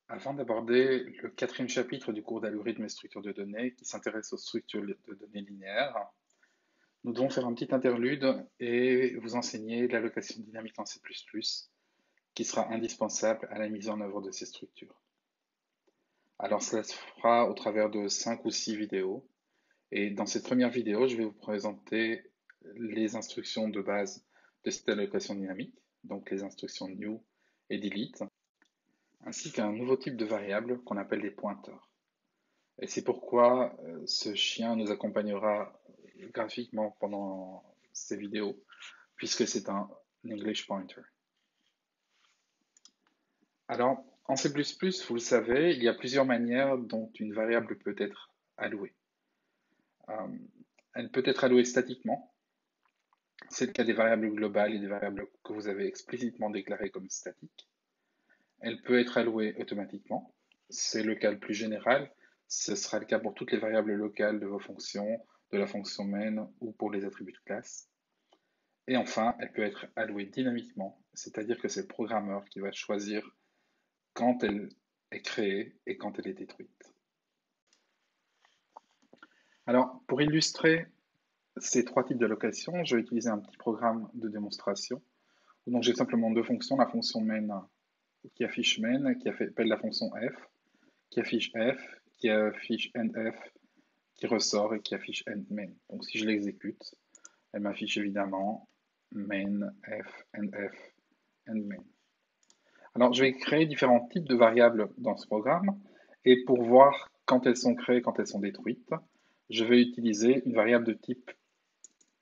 Avant d'aborder le quatrième chapitre du cours d'algorithmes et structures de données qui s'intéresse aux structures de données linéaires, nous devons faire un petit interlude et vous enseigner l'allocation dynamique en C++, qui sera indispensable à la mise en œuvre de ces structures. Alors cela se fera au travers de 5 ou 6 vidéos, et dans cette première vidéo, je vais vous présenter les instructions de base de cette allocation dynamique, donc les instructions new et delete, ainsi qu'un nouveau type de variable qu'on appelle des pointeurs. Et c'est pourquoi ce chien nous accompagnera graphiquement pendant ces vidéos, puisque c'est un English pointer. Alors, en C++, vous le savez, il y a plusieurs manières dont une variable peut être allouée. Elle peut être allouée statiquement. C'est le cas des variables globales et des variables que vous avez explicitement déclarées comme statiques. Elle peut être allouée automatiquement. C'est le cas le plus général. Ce sera le cas pour toutes les variables locales de vos fonctions, de la fonction main ou pour les attributs de classe. Et enfin, elle peut être allouée dynamiquement, c'est-à-dire que c'est le programmeur qui va choisir quand elle est créée et quand elle est détruite. Alors, pour illustrer ces trois types d'allocations, je vais utiliser un petit programme de démonstration. Donc, j'ai simplement deux fonctions, la fonction main qui affiche main, qui appelle la fonction f, qui affiche f, qui affiche endf, qui ressort et qui affiche endMain. Donc, si je l'exécute, elle m'affiche évidemment main, f, endf, endMain. Alors, je vais créer différents types de variables dans ce programme, et pour voir quand elles sont créées, quand elles sont détruites, je vais utiliser une variable de type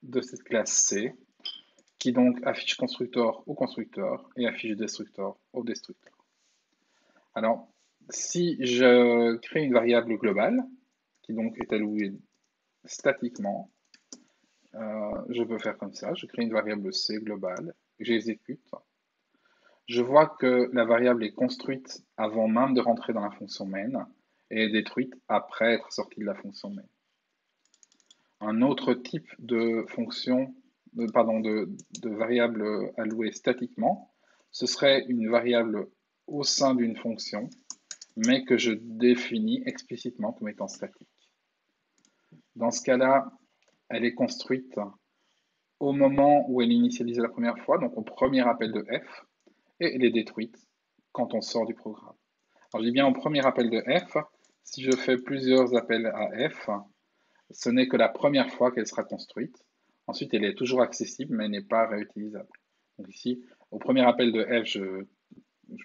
de cette classe C, qui donc affiche constructeur au constructeur et affiche destructeur au destructeur. Alors, si je crée une variable globale, qui donc est allouée statiquement, je peux faire comme ça, je crée une variable C globale, j'exécute. Je vois que la variable est construite avant même de rentrer dans la fonction main et est détruite après être sortie de la fonction main. Un autre type de fonction, de variable allouée statiquement, ce serait une variable au sein d'une fonction, mais que je définis explicitement comme étant statique. Dans ce cas-là, elle est construite au moment où elle est initialisée la première fois, donc au premier appel de f, et elle est détruite quand on sort du programme. Alors je dis bien au premier appel de f, si je fais plusieurs appels à f, ce n'est que la première fois qu'elle sera construite. Ensuite, elle est toujours accessible, mais elle n'est pas réutilisable. Donc ici, au premier appel de f, je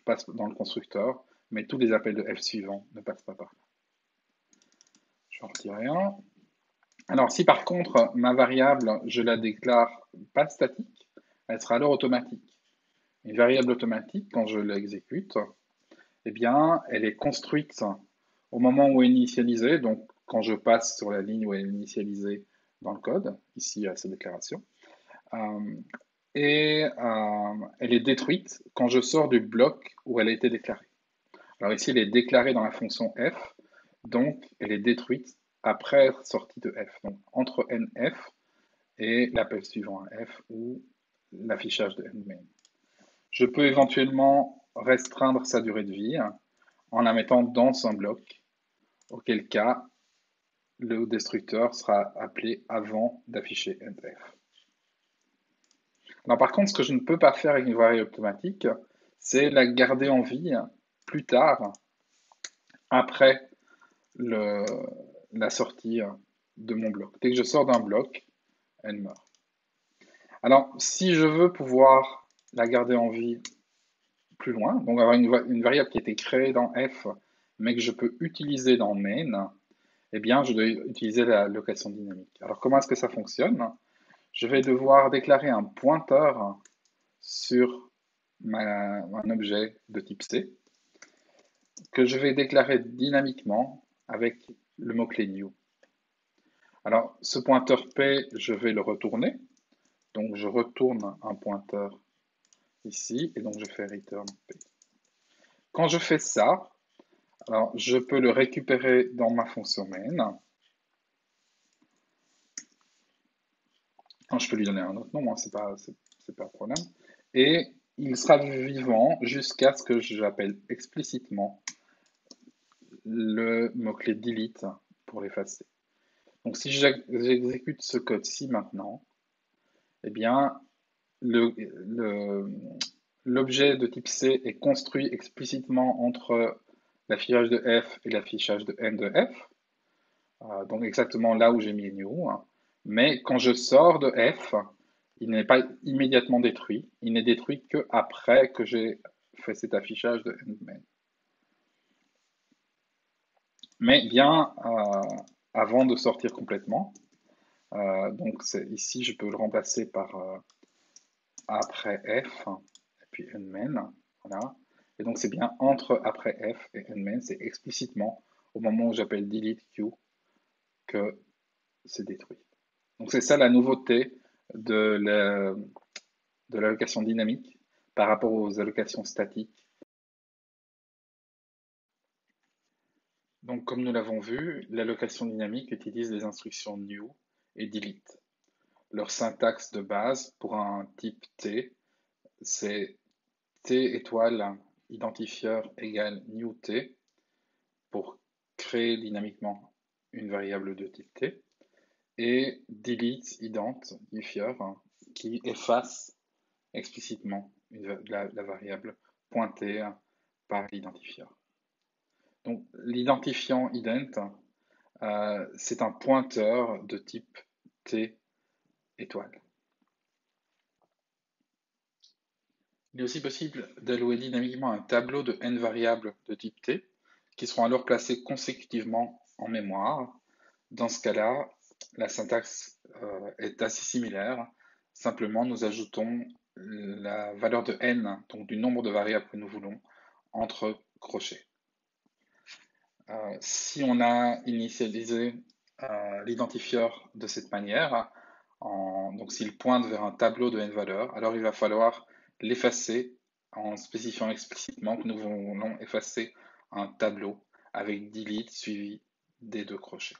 passe dans le constructeur, mais tous les appels de f suivants ne passent pas par là. Je vais en retirer un. Alors si par contre, ma variable, je la déclare pas statique, elle sera alors automatique. Une variable automatique, quand je l'exécute, eh bien, elle est construite au moment où elle est initialisée, donc quand je passe sur la ligne où elle est initialisée dans le code, ici à cette déclaration, et elle est détruite quand je sors du bloc où elle a été déclarée. Alors ici, elle est déclarée dans la fonction f, donc elle est détruite après être sortie de f, donc entre nf et l'appel suivant à f ou l'affichage de endMain. Je peux éventuellement restreindre sa durée de vie en la mettant dans un bloc, auquel cas le destructeur sera appelé avant d'afficher endf. Alors par contre, ce que je ne peux pas faire avec une variable automatique, c'est la garder en vie plus tard, après la sortie de mon bloc. Dès que je sors d'un bloc, elle meurt. Alors, si je veux pouvoir la garder en vie plus loin, donc avoir une variable qui a été créée dans f, mais que je peux utiliser dans main, eh bien, je dois utiliser la location dynamique. Alors, comment est-ce que ça fonctionne? Je vais devoir déclarer un pointeur sur un objet de type C, que je vais déclarer dynamiquement avec le mot-clé new. Alors, ce pointeur P, je vais le retourner. Donc, je retourne un pointeur ici, et donc je fais return P. Quand je fais ça, alors je peux le récupérer dans ma fonction main. Alors, je peux lui donner un autre nom, hein, c'est pas un problème. Et il sera vivant jusqu'à ce que j'appelle explicitement le mot-clé delete pour l'effacer. Donc si j'exécute ce code-ci maintenant, eh bien, l'objet de type C est construit explicitement entre l'affichage de f et l'affichage de n de f, donc exactement là où j'ai mis new. Mais quand je sors de f, il n'est pas immédiatement détruit. Il n'est détruit qu'après que j'ai fait cet affichage de n main. Mais bien avant de sortir complètement. Donc ici, je peux le remplacer par après f, et puis unmain, voilà. Et donc c'est bien entre après f et unmain, c'est explicitement au moment où j'appelle delete q que c'est détruit. Donc c'est ça la nouveauté de l'allocation dynamique par rapport aux allocations statiques. Donc comme nous l'avons vu, l'allocation dynamique utilise les instructions new et delete. Leur syntaxe de base pour un type T, c'est T étoile identifieur égale new T pour créer dynamiquement une variable de type T, et delete identifieur qui efface explicitement la variable pointée par l'identifieur. Donc l'identifiant ident, c'est un pointeur de type T étoile. Il est aussi possible d'allouer dynamiquement un tableau de n variables de type T, qui seront alors placées consécutivement en mémoire. Dans ce cas-là, la syntaxe est assez similaire. Simplement, nous ajoutons la valeur de n, donc du nombre de variables que nous voulons, entre crochets. Si on a initialisé l'identifieur de cette manière, donc s'il pointe vers un tableau de n valeurs, alors il va falloir l'effacer en spécifiant explicitement que nous voulons effacer un tableau avec delete suivi des deux crochets.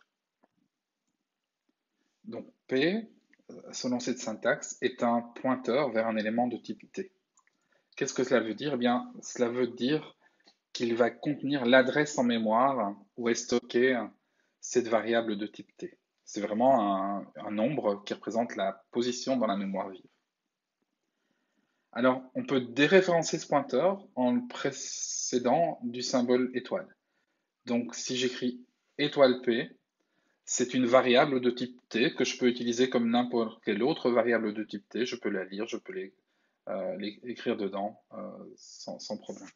Donc P, selon cette syntaxe, est un pointeur vers un élément de type T. Qu'est-ce que cela veut dire? Eh bien, cela veut dire qu'il va contenir l'adresse en mémoire où est stockée cette variable de type T. C'est vraiment un nombre qui représente la position dans la mémoire vive. Alors, on peut déréférencer ce pointeur en le précédant du symbole étoile. Donc, si j'écris étoile P, c'est une variable de type T que je peux utiliser comme n'importe quelle autre variable de type T. Je peux la lire, je peux l'écrire dedans sans problème.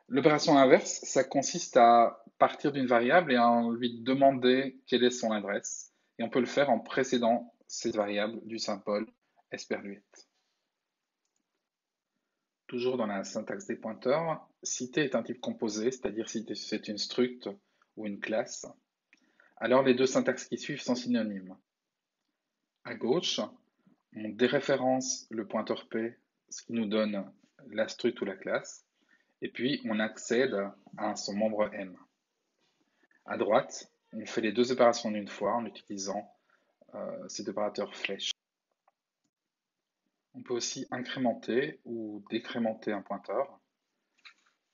L'opération inverse, ça consiste à partir d'une variable et à lui demander quelle est son adresse. Et on peut le faire en précédant cette variable du symbole esperluette. Toujours dans la syntaxe des pointeurs, si T est un type composé, c'est-à-dire si c'est une struct ou une classe, alors les deux syntaxes qui suivent sont synonymes. À gauche, on déréférence le pointeur P, ce qui nous donne la struct ou la classe, et puis on accède à son membre M. À droite, on fait les deux opérations en une fois en utilisant cet opérateur flèche. On peut aussi incrémenter ou décrémenter un pointeur.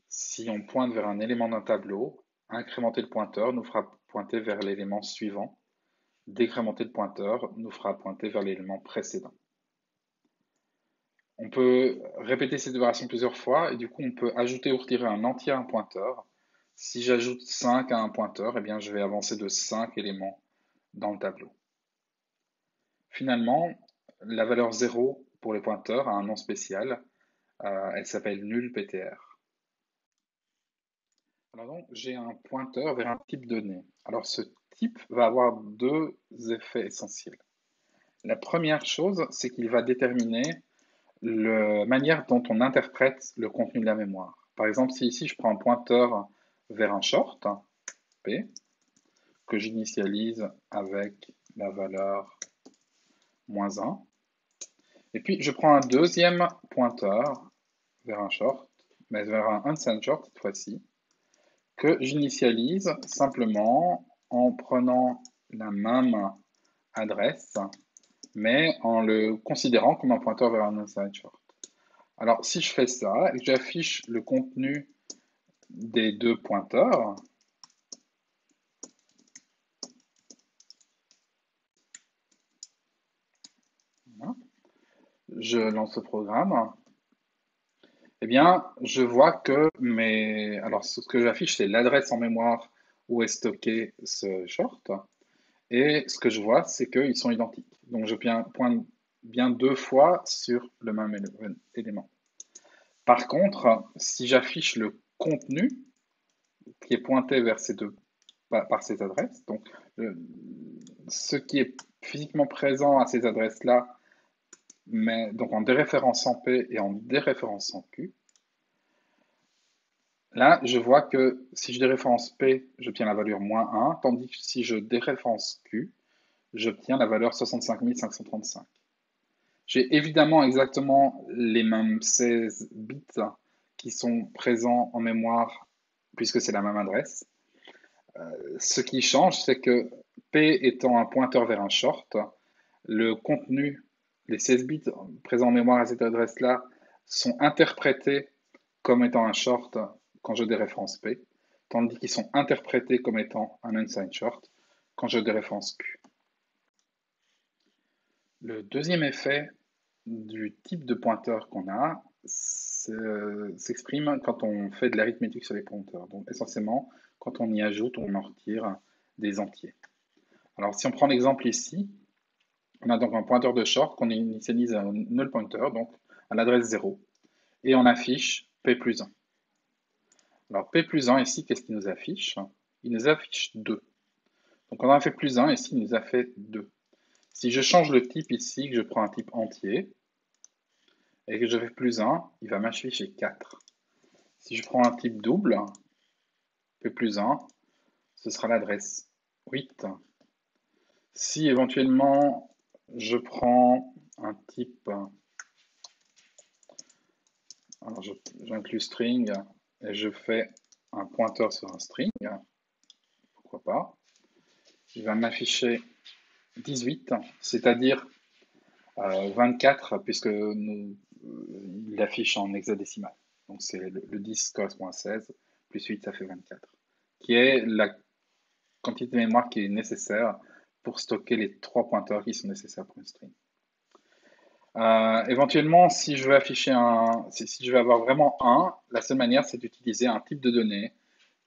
Si on pointe vers un élément d'un tableau, incrémenter le pointeur nous fera pointer vers l'élément suivant. Décrémenter le pointeur nous fera pointer vers l'élément précédent. On peut répéter cette opération plusieurs fois et du coup on peut ajouter ou retirer un entier à un pointeur. Si j'ajoute 5 à un pointeur, eh bien, je vais avancer de 5 éléments dans le tableau. Finalement, la valeur 0 pour les pointeurs a un nom spécial. Elle s'appelle nullPTR. Alors donc, j'ai un pointeur vers un type donné. Alors ce type va avoir deux effets essentiels. La première chose, c'est qu'il va déterminer la manière dont on interprète le contenu de la mémoire. Par exemple, si ici je prends un pointeur vers un short, P, que j'initialise avec la valeur -1, et puis je prends un deuxième pointeur vers un short, mais vers un unsigned short cette fois-ci, que j'initialise simplement en prenant la même adresse, mais en le considérant comme un pointeur vers un unsigned short. Alors, si je fais ça et que j'affiche le contenu des deux pointeurs. Voilà. Je lance le programme. Eh bien, je vois que mes... Alors, ce que j'affiche, c'est l'adresse en mémoire où est stocké ce short. Et ce que je vois, c'est qu'ils sont identiques. Donc, je pointe bien deux fois sur le même élément. Par contre, si j'affiche le contenu qui est pointé vers ces deux, par ces adresses, donc ce qui est physiquement présent à ces adresses-là, mais donc en déréférençant P et en déréférençant Q, là, je vois que si je déréférence P, j'obtiens la valeur -1, tandis que si je déréférence Q, j'obtiens la valeur 65 535. J'ai évidemment exactement les mêmes 16 bits qui sont présents en mémoire puisque c'est la même adresse. Ce qui change, c'est que P étant un pointeur vers un short, le contenu, les 16 bits présents en mémoire à cette adresse-là sont interprétés comme étant un short quand je déréférence P, tandis qu'ils sont interprétés comme étant un unsigned short quand je déréférence Q. Le deuxième effet du type de pointeur qu'on a s'exprime quand on fait de l'arithmétique sur les pointeurs. Donc essentiellement, quand on y ajoute ou on en retire des entiers. Alors si on prend l'exemple ici, on a donc un pointeur de short qu'on initialise à un null pointer, donc à l'adresse 0, et on affiche P plus 1. Alors P plus 1 ici, qu'est-ce qu'il nous affiche? Il nous affiche 2. Donc on a fait plus 1, ici il nous a fait 2. Si je change le type ici, que je prends un type entier, et que je fais plus 1, il va m'afficher 4. Si je prends un type double, P plus 1, ce sera l'adresse 8. Si éventuellement je prends un type, alors j'inclus string et je fais un pointeur sur un string, pourquoi pas, il va m'afficher 18, c'est-à-dire 24 puisque il affiche en hexadécimal. Donc c'est le 10 correspond à 16, plus 8 ça fait 24, qui est la quantité de mémoire qui est nécessaire pour stocker les 3 pointeurs qui sont nécessaires pour une string. Éventuellement, si je veux afficher si je veux avoir vraiment 1, la seule manière c'est d'utiliser un type de données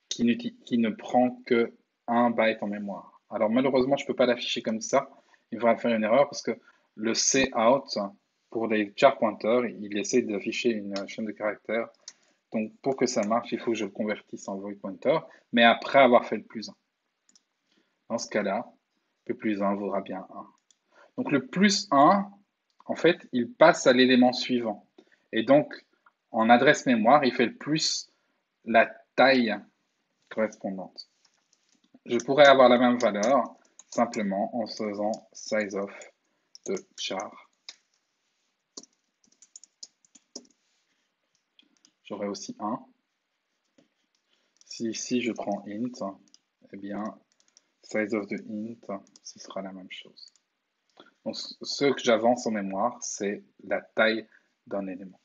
qui ne prend que 1 byte en mémoire. Alors malheureusement, je ne peux pas l'afficher comme ça. Il va faire une erreur parce que le cout pour les char pointers, il essaie d'afficher une chaîne de caractères. Donc pour que ça marche, il faut que je le convertisse en void pointer, mais après avoir fait le plus 1. Dans ce cas-là, le plus 1 vaudra bien 1. Donc le plus 1, en fait, il passe à l'élément suivant. Et donc, en adresse mémoire, il fait le plus la taille correspondante. Je pourrais avoir la même valeur simplement en faisant sizeof de char. J'aurai aussi 1. Si ici je prends int, eh bien, sizeof de int, ce sera la même chose. Donc, ce que j'avance en mémoire, c'est la taille d'un élément.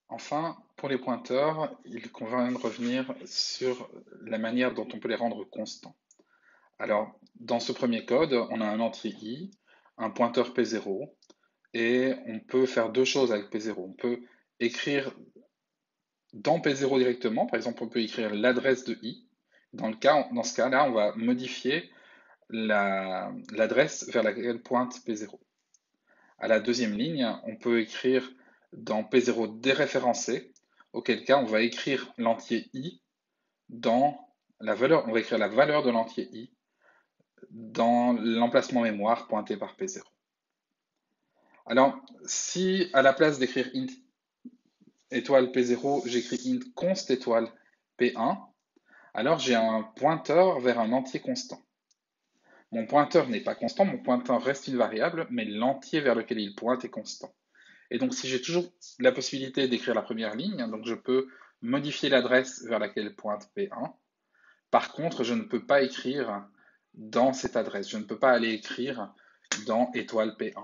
Enfin, pour les pointeurs, il convient de revenir sur la manière dont on peut les rendre constants. Alors, dans ce premier code, on a un entier i, un pointeur p0, et on peut faire deux choses avec p0. On peut écrire dans p0 directement, par exemple, on peut écrire l'adresse de i. Dans ce cas-là, on va modifier l'adresse vers laquelle pointe p0. À la deuxième ligne, on peut écrire dans P0 déréférencé, auquel cas on va écrire l'entier i dans la valeur, on va écrire la valeur de l'entier i dans l'emplacement mémoire pointé par P0. Alors, si à la place d'écrire int étoile P0, j'écris int const étoile P1, alors j'ai un pointeur vers un entier constant. Mon pointeur n'est pas constant, mon pointeur reste une variable, mais l'entier vers lequel il pointe est constant. Et donc, si j'ai toujours la possibilité d'écrire la première ligne, donc je peux modifier l'adresse vers laquelle pointe P1. Par contre, je ne peux pas écrire dans cette adresse. Je ne peux pas aller écrire dans étoile P1.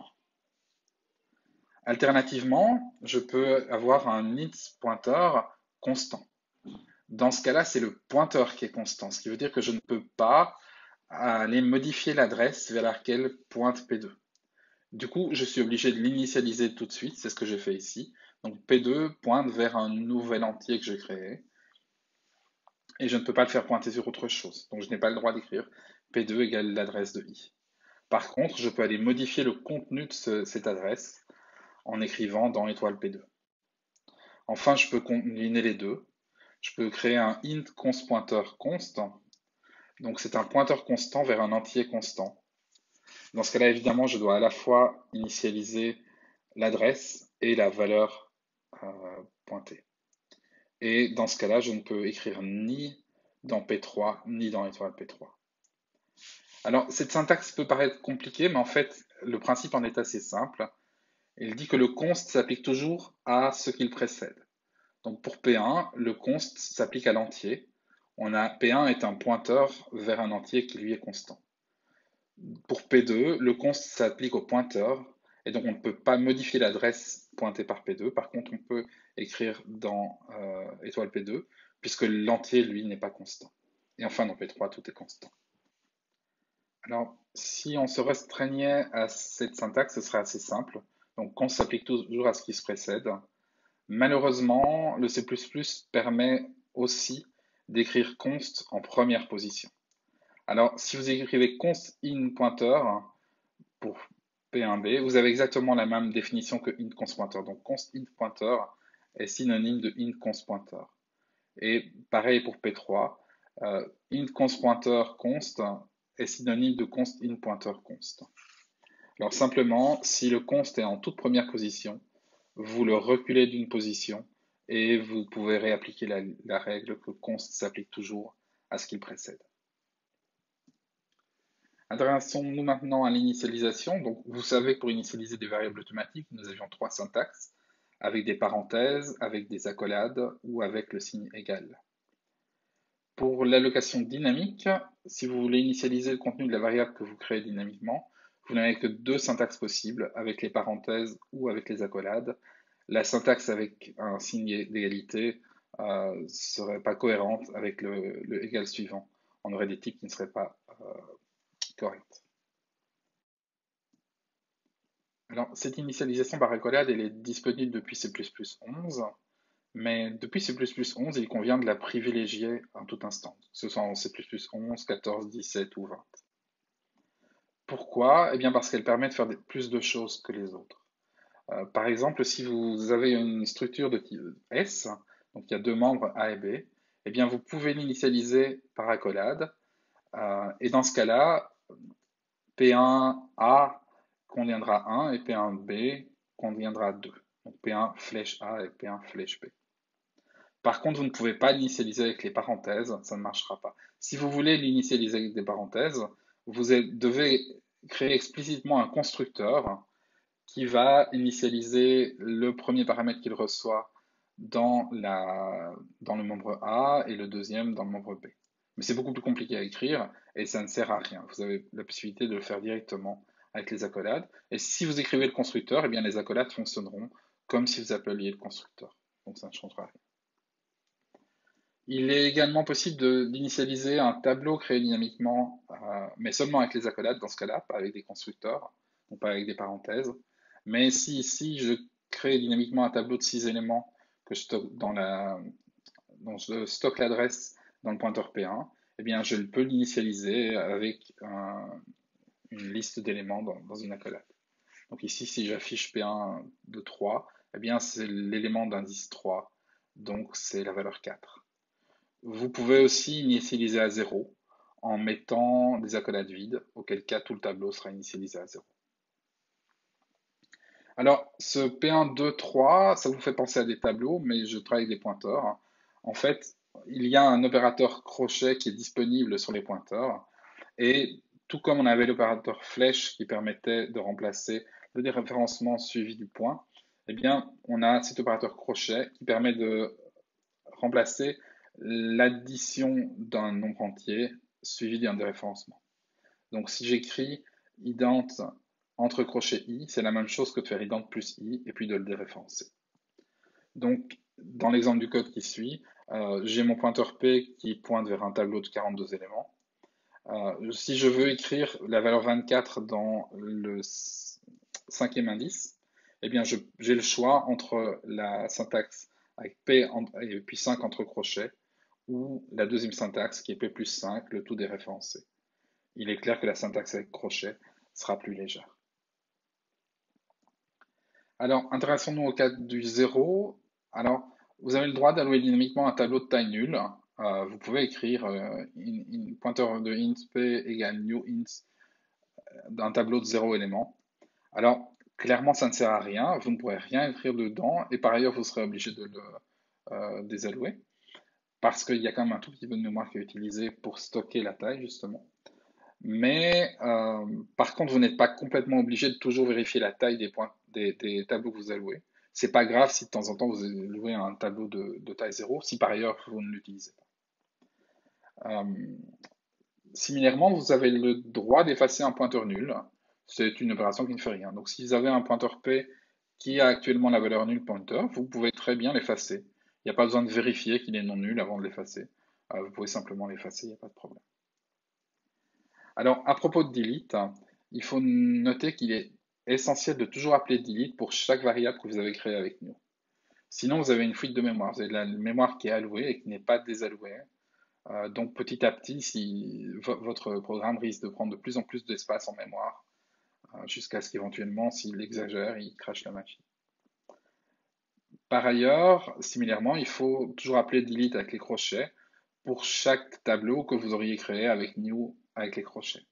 Alternativement, je peux avoir un int pointeur constant. Dans ce cas-là, c'est le pointeur qui est constant, ce qui veut dire que je ne peux pas aller modifier l'adresse vers laquelle pointe P2. Du coup, je suis obligé de l'initialiser tout de suite, c'est ce que j'ai fait ici. Donc P2 pointe vers un nouvel entier que j'ai créé, et je ne peux pas le faire pointer sur autre chose. Donc je n'ai pas le droit d'écrire P2 égale l'adresse de I. Par contre, je peux aller modifier le contenu de cette adresse en écrivant dans étoile P2. Enfin, je peux combiner les deux. Je peux créer un int const pointeur const. Donc c'est un pointeur constant vers un entier constant. Dans ce cas-là, évidemment, je dois à la fois initialiser l'adresse et la valeur pointée. Et dans ce cas-là, je ne peux écrire ni dans P3 ni dans étoile P3. Alors, cette syntaxe peut paraître compliquée, mais en fait, le principe en est assez simple. Il dit que le const s'applique toujours à ce qu'il précède. Donc pour P1, le const s'applique à l'entier. P1 est un pointeur vers un entier qui lui est constant. Pour P2, le const s'applique au pointeur, et donc on ne peut pas modifier l'adresse pointée par P2. Par contre, on peut écrire dans étoile P2, puisque l'entier, lui, n'est pas constant. Et enfin, dans P3, tout est constant. Alors, si on se restreignait à cette syntaxe, ce serait assez simple. Donc, const s'applique toujours à ce qui se précède. Malheureusement, le C++ permet aussi d'écrire const en première position. Alors, si vous écrivez const in pointeur pour P1B, vous avez exactement la même définition que int const pointeur. Donc, const int pointeur est synonyme de int const pointeur. Et pareil pour P3, int const pointeur const est synonyme de const in pointeur const. Alors simplement, si le const est en toute première position, vous le reculez d'une position et vous pouvez réappliquer la règle que const s'applique toujours à ce qu'il précède. Intéressons-nous maintenant à l'initialisation. Donc, vous savez que pour initialiser des variables automatiques, nous avions trois syntaxes, avec des parenthèses, avec des accolades ou avec le signe égal. Pour l'allocation dynamique, si vous voulez initialiser le contenu de la variable que vous créez dynamiquement, vous n'avez que deux syntaxes possibles, avec les parenthèses ou avec les accolades. La syntaxe avec un signe d'égalité ne serait pas cohérente avec le égal suivant. On aurait des types qui ne seraient pas corrects. Alors, cette initialisation par accolade, elle est disponible depuis C++11. Mais depuis C++11, il convient de la privilégier en tout instant, que ce soit en C++11, 14, 17 ou 20. Pourquoi? Eh bien parce qu'elle permet de faire plus de choses que les autres. Par exemple, si vous avez une structure de type S, donc il y a deux membres A et B, eh bien vous pouvez l'initialiser par accolade. Et dans ce cas-là, P1A conviendra 1 et P1B conviendra 2. Donc P1 flèche A et P1 flèche B. Par contre, vous ne pouvez pas l'initialiser avec les parenthèses, ça ne marchera pas. Si vous voulez l'initialiser avec des parenthèses, vous devez créer explicitement un constructeur qui va initialiser le premier paramètre qu'il reçoit dans le membre A et le deuxième dans le membre B. Mais c'est beaucoup plus compliqué à écrire et ça ne sert à rien. Vous avez la possibilité de le faire directement avec les accolades. Et si vous écrivez le constructeur, eh bien les accolades fonctionneront comme si vous appeliez le constructeur. Donc ça ne changera rien. Il est également possible d'initialiser un tableau créé dynamiquement, mais seulement avec les accolades dans ce cas-là, pas avec des constructeurs, ou pas avec des parenthèses. Mais si ici je crée dynamiquement un tableau de 6 éléments que je stocke dont je stocke l'adresse dans le pointeur P1, eh bien je peux l'initialiser avec une liste d'éléments dans une accolade. Donc ici, si j'affiche P1 de 3, eh bien c'est l'élément d'indice 3, donc c'est la valeur 4. Vous pouvez aussi initialiser à 0 en mettant des accolades vides, auquel cas tout le tableau sera initialisé à 0. Alors, ce P1, 2, 3, ça vous fait penser à des tableaux, mais je travaille avec des pointeurs. En fait, il y a un opérateur crochet qui est disponible sur les pointeurs, et tout comme on avait l'opérateur flèche qui permettait de remplacer le déréférencement suivi du point, eh bien, on a cet opérateur crochet qui permet de remplacer l'addition d'un nombre entier suivi d'un déréférencement. Donc si j'écris ident entre crochets i, c'est la même chose que de faire ident plus i et puis de le déréférencer. Donc dans l'exemple du code qui suit, J'ai mon pointeur P qui pointe vers un tableau de 42 éléments. Si je veux écrire la valeur 24 dans le cinquième indice, eh bien j'ai le choix entre la syntaxe avec P et puis 5 entre crochets ou la deuxième syntaxe qui est P plus 5, le tout déréférencé. Il est clair que la syntaxe avec crochet sera plus légère. Alors, intéressons-nous au cas du 0. Alors, vous avez le droit d'allouer dynamiquement un tableau de taille nulle. Vous pouvez écrire pointeur de int p égale new int d'un tableau de 0 élément. Alors, clairement, ça ne sert à rien. Vous ne pourrez rien écrire dedans et par ailleurs, vous serez obligé de le désallouer parce qu'il y a quand même un tout petit peu de mémoire qui est utilisé pour stocker la taille, justement. Mais par contre, vous n'êtes pas complètement obligé de toujours vérifier la taille des tableaux que vous allouez. C'est pas grave si de temps en temps vous allouez un tableau de taille 0, si par ailleurs vous ne l'utilisez pas. Similairement, vous avez le droit d'effacer un pointeur nul. C'est une opération qui ne fait rien. Donc si vous avez un pointeur P qui a actuellement la valeur nulle pointer, vous pouvez très bien l'effacer. Il n'y a pas besoin de vérifier qu'il est non nul avant de l'effacer. Vous pouvez simplement l'effacer, il n'y a pas de problème. Alors, à propos de delete, il faut noter qu'il est essentiel de toujours appeler delete pour chaque variable que vous avez créée avec nous. Sinon, vous avez une fuite de mémoire. Vous avez de la mémoire qui est allouée et qui n'est pas désallouée. Donc, petit à petit, si votre programme risque de prendre de plus en plus d'espace en mémoire, jusqu'à ce qu'éventuellement, s'il exagère, il crache la machine. Par ailleurs, similairement, il faut toujours appeler delete avec les crochets pour chaque tableau que vous auriez créé avec new avec les crochets.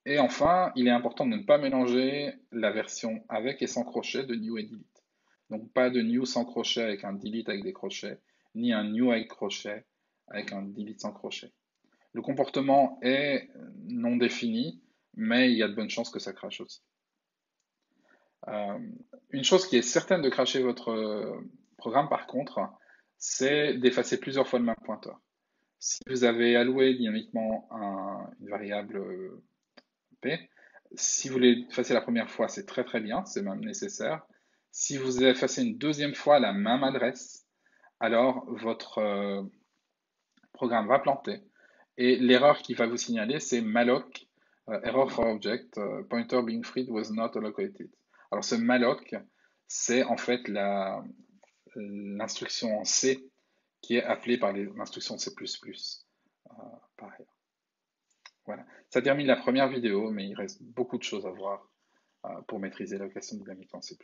Et enfin, il est important de ne pas mélanger la version avec et sans crochet de new et delete. Donc pas de new sans crochet avec un delete avec des crochets, ni un new avec crochet avec un delete sans crochet. Le comportement est non défini, mais il y a de bonnes chances que ça crache aussi. Euh, une chose qui est certaine de cracher votre programme par contre, c'est d'effacer plusieurs fois le même pointeur. Si vous avez alloué dynamiquement une variable P, si vous l'effacez la première fois, c'est très très bien, c'est même nécessaire. Si vous effacez une deuxième fois la même adresse, alors votre programme va planter. Et l'erreur qui va vous signaler, c'est malloc, error for object, pointer being freed was not allocated. Alors ce malloc, c'est en fait l'instruction en C qui est appelée par l'instruction C++. Pareil. Voilà. Ça termine la première vidéo, mais il reste beaucoup de choses à voir pour maîtriser l'allocation dynamique en C++.